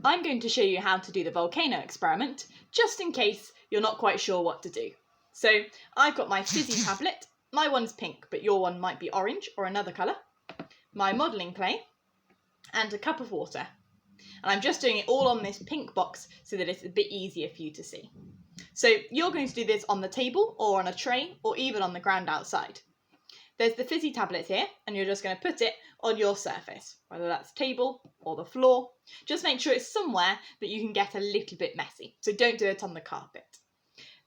I'm going to show you how to do the volcano experiment, just in case you're not quite sure what to do. So I've got my fizzy tablet. My one's pink, but your one might be orange or another colour. My modelling clay and a cup of water. And I'm just doing it all on this pink box so that it's a bit easier for you to see. So you're going to do this on the table or on a tray or even on the ground outside. There's the fizzy tablet here, and you're just going to put it on your surface, whether that's table or the floor. Just make sure it's somewhere that you can get a little bit messy, so don't do it on the carpet.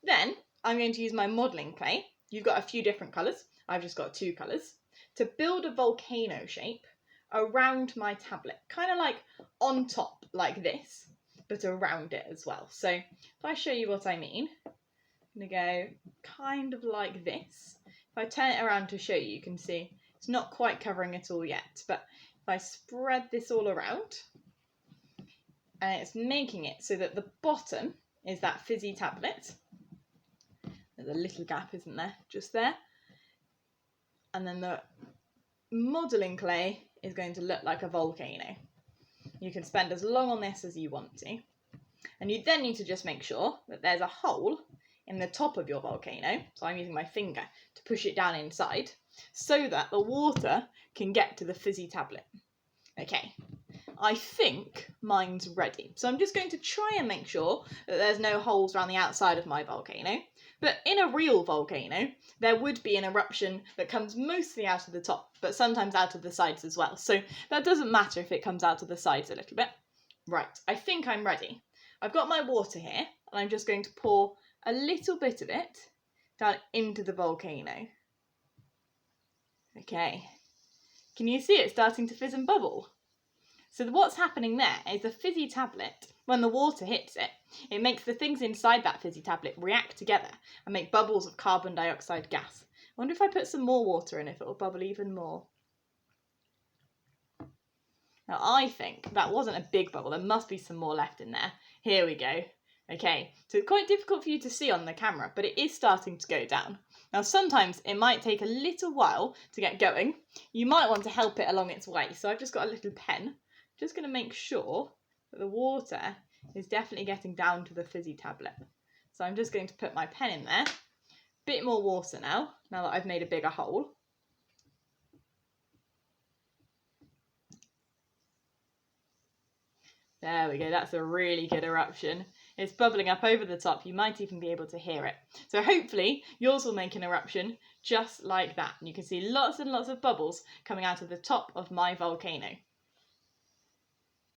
Then I'm going to use my modelling clay. You've got a few different colours. I've just got 2 colours. To build a volcano shape around my tablet, kind of like on top like this, but around it as well. So if I show you what I mean, I'm going to go kind of like this. If I turn it around to show you, you can see it's not quite covering it all yet, but if I spread this all around, and it's making it so that the bottom is that fizzy tablet. There's a little gap, isn't there? Just there. And then the modelling clay is going to look like a volcano. You can spend as long on this as you want to. And you then need to just make sure that there's a hole in the top of your volcano, so I'm using my finger to push it down inside, so that the water can get to the fizzy tablet. Okay, I think mine's ready. So I'm just going to try and make sure that there's no holes around the outside of my volcano. But in a real volcano, there would be an eruption that comes mostly out of the top, but sometimes out of the sides as well. So that doesn't matter if it comes out of the sides a little bit. Right, I think I'm ready. I've got my water here, and I'm just going to pour a little bit of it down into the volcano. Okay, can you see it starting to fizz and bubble? So what's happening there is the fizzy tablet, when the water hits it, it makes the things inside that fizzy tablet react together and make bubbles of carbon dioxide gas. I wonder if I put some more water in, if it will bubble even more. Now I think that wasn't a big bubble, there must be some more left in there. Here we go. Okay, so it's quite difficult for you to see on the camera, but it is starting to go down. Now sometimes it might take a little while to get going. You might want to help it along its way, so I've just got a little pen. Just going to make sure that the water is definitely getting down to the fizzy tablet. So I'm just going to put my pen in there. Bit more water now that I've made a bigger hole. There we go, that's a really good eruption. It's bubbling up over the top, you might even be able to hear it. So hopefully yours will make an eruption just like that. And you can see lots and lots of bubbles coming out of the top of my volcano.